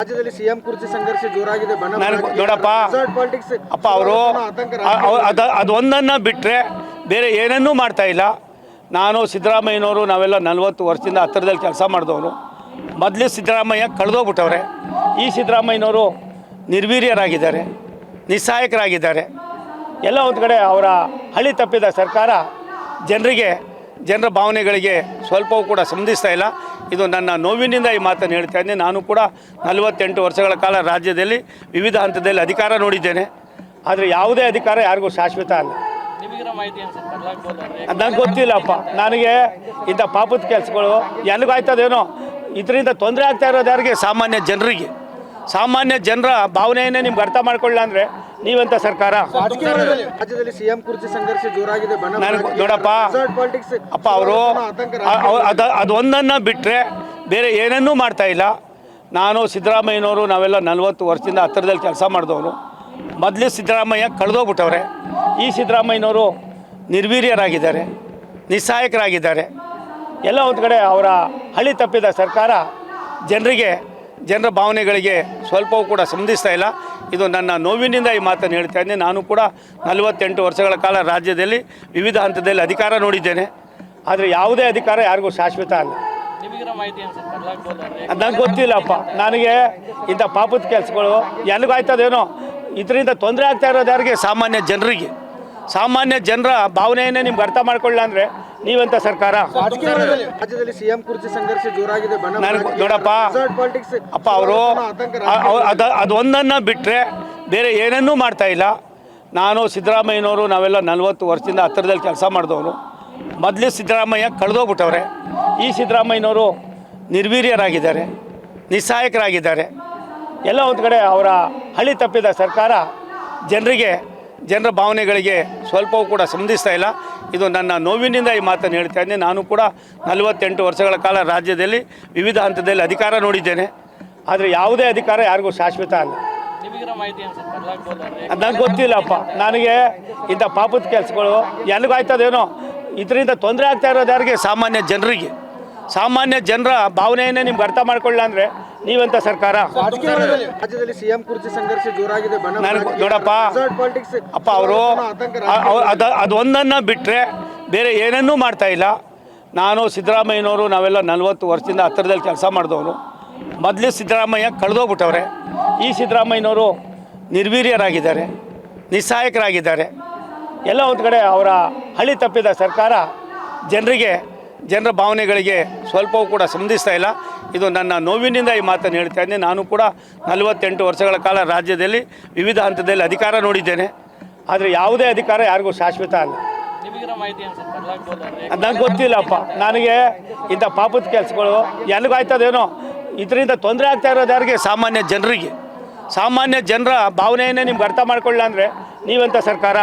ರಾಜ್ಯದಲ್ಲಿ ಸಿಎಂ ಕುರ್ಚಿ ಸಂಘರ್ಷ ಜೋರಾಗಿದೆ. ನೋಡಪ್ಪ ಅಪ್ಪ ಅವರು ಅದೊಂದನ್ನು ಬಿಟ್ಟರೆ ಬೇರೆ ಏನನ್ನೂ ಮಾಡ್ತಾ ಇಲ್ಲ. ನಾನು ಸಿದ್ದರಾಮಯ್ಯನವರು ನಾವೆಲ್ಲ 40 ವರ್ಷದಿಂದ ಹತ್ತಿರದಲ್ಲಿ ಕೆಲಸ ಮಾಡಿದವರು. ಮೊದಲೇ ಸಿದ್ದರಾಮಯ್ಯ ಕಳೆದೋಗ್ಬಿಟ್ಟವ್ರೆ. ಈ ಸಿದ್ದರಾಮಯ್ಯನವರು ನಿರ್ವೀರ್ಯರಾಗಿದ್ದಾರೆ, ನಿಸ್ಸಹಾಯಕರಾಗಿದ್ದಾರೆ. ಎಲ್ಲ ಒಂದು ಕಡೆ ಅವರ ಹಳಿ ತಪ್ಪಿದ ಸರ್ಕಾರ ಜನರ ಭಾವನೆಗಳಿಗೆ ಸ್ವಲ್ಪವೂ ಕೂಡ ಸಂಧಿಸ್ತಾ ಇಲ್ಲ. ಇದು ನನ್ನ ನೋವಿನಿಂದ ಈ ಮಾತನ್ನು ಹೇಳ್ತಾ ಇದ್ದೀನಿ. ನಾನು ಕೂಡ 48 ವರ್ಷಗಳ ಕಾಲ ರಾಜ್ಯದಲ್ಲಿ ವಿವಿಧ ಹಂತದಲ್ಲಿ ಅಧಿಕಾರ ನೋಡಿದ್ದೇನೆ. ಆದರೆ ಯಾವುದೇ ಅಧಿಕಾರ ಯಾರಿಗೂ ಶಾಶ್ವತ ಅಲ್ಲ. ನನಗೆ ಗೊತ್ತಿಲ್ಲಪ್ಪ. ನನಗೆ ಇಂಥ ಪಾಪದ ಕೆಲಸಗಳು ಎಲ್ಲಿಗಾಯ್ತದೇನೋ ಇದರಿಂದ ತೊಂದರೆ ಆಗ್ತಾ ಇರೋದು ಯಾರಿಗೆ? ಸಾಮಾನ್ಯ ಜನರ ಭಾವನೆಯನ್ನೇ ನಿಮ್ಗೆ ಅರ್ಥ ಮಾಡ್ಕೊಳ್ಳ ಅಂದರೆ ನೀವಂತ ಸರ್ಕಾರ. ರಾಜ್ಯದಲ್ಲಿ ಸಿಎಂ ಕುರ್ಚಿ ಸಂಘರ್ಷ ಜೋರಾಗಿದೆ. ನೋಡಪ್ಪ ಅಪ್ಪ ಅವರು ಅದೊಂದನ್ನು ಬಿಟ್ಟರೆ ಬೇರೆ ಏನನ್ನೂ ಮಾಡ್ತಾ ಇಲ್ಲ. ನಾನು ಸಿದ್ದರಾಮಯ್ಯನವರು ನಾವೆಲ್ಲ 40 ವರ್ಷದಿಂದ ಹತ್ತಿರದಲ್ಲಿ ಕೆಲಸ ಮಾಡಿದವರು. ಮೊದಲೇ ಸಿದ್ದರಾಮಯ್ಯ ಕಳೆದೋಗ್ಬಿಟ್ಟವ್ರೆ. ಈ ಸಿದ್ದರಾಮಯ್ಯನವರು ನಿರ್ವೀರ್ಯರಾಗಿದ್ದಾರೆ, ನಿಸ್ಸಹಾಯಕರಾಗಿದ್ದಾರೆ. ಎಲ್ಲ ಒಂದು ಕಡೆ ಅವರ ಹಳಿ ತಪ್ಪಿದ ಸರ್ಕಾರ ಜನರ ಭಾವನೆಗಳಿಗೆ ಸ್ವಲ್ಪವೂ ಕೂಡ ಸಂಧಿಸ್ತಾ ಇಲ್ಲ. ಇದು ನನ್ನ ನೋವಿನಿಂದ ಈ ಮಾತನ್ನು ಹೇಳ್ತಾ ಇದ್ದೀನಿ. ನಾನು ಕೂಡ 48 ವರ್ಷಗಳ ಕಾಲ ರಾಜ್ಯದಲ್ಲಿ ವಿವಿಧ ಹಂತದಲ್ಲಿ ಅಧಿಕಾರ ನೋಡಿದ್ದೇನೆ. ಆದರೆ ಯಾವುದೇ ಅಧಿಕಾರ ಯಾರಿಗೂ ಶಾಶ್ವತ ಅಲ್ಲ. ನನಗೆ ಗೊತ್ತಿಲ್ಲಪ್ಪ. ನನಗೆ ಇಂಥ ಪಾಪದ ಕೆಲಸಗಳು ಎಲ್ಲಿಗಾಯ್ತದೇನೋ ಇದರಿಂದ ತೊಂದರೆ ಆಗ್ತಾ ಇರೋದು ಯಾರಿಗೆ? ಸಾಮಾನ್ಯ ಜನರ ಭಾವನೆಯನ್ನೇ ನಿಮ್ಗೆ ಅರ್ಥ ಮಾಡ್ಕೊಳ್ಳ ಅಂದರೆ ನೀವಂತ ಸರ್ಕಾರ. ರಾಜ್ಯದಲ್ಲಿ ಸಿಎಂ ಕುರ್ಚಿ ಸಂಘರ್ಷ ಜೋರಾಗಿದೆ. ನೋಡಪ್ಪ ಅಪ್ಪ ಅವರು ಅದೊಂದನ್ನು ಬಿಟ್ಟರೆ ಬೇರೆ ಏನನ್ನೂ ಮಾಡ್ತಾ ಇಲ್ಲ. ನಾನು ಸಿದ್ದರಾಮಯ್ಯನವರು ನಾವೆಲ್ಲ 40 ವರ್ಷದಿಂದ ಹತ್ತಿರದಲ್ಲಿ ಕೆಲಸ ಮಾಡಿದವರು. ಮೊದಲೇ ಸಿದ್ದರಾಮಯ್ಯ ಕಳೆದೋಗ್ಬಿಟ್ಟವ್ರೆ. ಈ ಸಿದ್ದರಾಮಯ್ಯನವರು ನಿರ್ವೀರ್ಯರಾಗಿದ್ದಾರೆ, ನಿಸ್ಸಹಾಯಕರಾಗಿದ್ದಾರೆ. ಎಲ್ಲ ಒಂದು ಕಡೆ ಅವರ ಹಳಿ ತಪ್ಪಿದ ಸರ್ಕಾರ ಜನರ ಭಾವನೆಗಳಿಗೆ ಸ್ವಲ್ಪವೂ ಕೂಡ ಸಂಧಿಸ್ತಾ ಇಲ್ಲ. ಇದು ನನ್ನ ನೋವಿನಿಂದ ಈ ಮಾತನ್ನು ಹೇಳ್ತಾ ಇದ್ದೀನಿ. ನಾನು ಕೂಡ 48 ವರ್ಷಗಳ ಕಾಲ ರಾಜ್ಯದಲ್ಲಿ ವಿವಿಧ ಹಂತದಲ್ಲಿ ಅಧಿಕಾರ ನೋಡಿದ್ದೇನೆ. ಆದರೆ ಯಾವುದೇ ಅಧಿಕಾರ ಯಾರಿಗೂ ಶಾಶ್ವತ ಅಲ್ಲ. ನನಗೆ ಗೊತ್ತಿಲ್ಲಪ್ಪ. ನನಗೆ ಇಂಥ ಪಾಪದ ಕೆಲಸಗಳು ಎಲ್ಲಿಗಾಯ್ತದೇನೋ ಇದರಿಂದ ತೊಂದರೆ ಆಗ್ತಾ ಇರೋದು ಯಾರಿಗೆ? ಸಾಮಾನ್ಯ ಜನರ ಭಾವನೆಯನ್ನೇ ನಿಮ್ಗೆ ಅರ್ಥ ಮಾಡ್ಕೊಳ್ಳ ಅಂದರೆ ನೀವಂತ ಸರ್ಕಾರ. ರಾಜ್ಯದಲ್ಲಿ ಸಿಎಂ ಕುರ್ಚಿ ಸಂಘರ್ಷ ಜೋರಾಗಿದೆ. ನೋಡಪ್ಪ ಅಪ್ಪ ಅವರು ಅದೊಂದನ್ನು ಬಿಟ್ಟರೆ ಬೇರೆ ಏನನ್ನೂ ಮಾಡ್ತಾ ಇಲ್ಲ. ನಾನು ಸಿದ್ದರಾಮಯ್ಯನವರು ನಾವೆಲ್ಲ 40 ವರ್ಷದಿಂದ ಹತ್ತಿರದಲ್ಲಿ ಕೆಲಸ ಮಾಡಿದವರು. ಮೊದಲೇ ಸಿದ್ದರಾಮಯ್ಯ ಕಳೆದೋಗ್ಬಿಟ್ಟವ್ರೆ. ಈ ಸಿದ್ದರಾಮಯ್ಯನವರು ನಿರ್ವೀರ್ಯರಾಗಿದ್ದಾರೆ, ನಿಸ್ಸಹಾಯಕರಾಗಿದ್ದಾರೆ. ಎಲ್ಲ ಒಂದು ಕಡೆ ಅವರ ಹಳಿ ತಪ್ಪಿದ ಸರ್ಕಾರ ಜನರ ಭಾವನೆಗಳಿಗೆ ಸ್ವಲ್ಪವೂ ಕೂಡ ಸಂಧಿಸ್ತಾ ಇಲ್ಲ. ಇದು ನನ್ನ ನೋವಿನಿಂದ ಈ ಮಾತನ್ನು ಹೇಳ್ತಾ ಇದ್ದೀನಿ. ನಾನು ಕೂಡ 48 ವರ್ಷಗಳ ಕಾಲ ರಾಜ್ಯದಲ್ಲಿ ವಿವಿಧ ಹಂತದಲ್ಲಿ ಅಧಿಕಾರ ನೋಡಿದ್ದೇನೆ. ಆದರೆ ಯಾವುದೇ ಅಧಿಕಾರ ಯಾರಿಗೂ ಶಾಶ್ವತ ಅಲ್ಲ. ನನಗೆ ಗೊತ್ತಿಲ್ಲಪ್ಪ. ನನಗೆ ಇಂಥ ಪಾಪದ ಕೆಲಸಗಳು ಎಲ್ಲಿಗಾಯ್ತದೇನೋ ಇದರಿಂದ ತೊಂದರೆ ಆಗ್ತಾ ಇರೋದು ಯಾರಿಗೆ? ಸಾಮಾನ್ಯ ಜನರ ಭಾವನೆಯನ್ನೇ ನಿಮ್ಗೆ ಅರ್ಥ ಮಾಡ್ಕೊಳ್ಳ ಅಂದರೆ ನೀವಂತ ಸರ್ಕಾರ.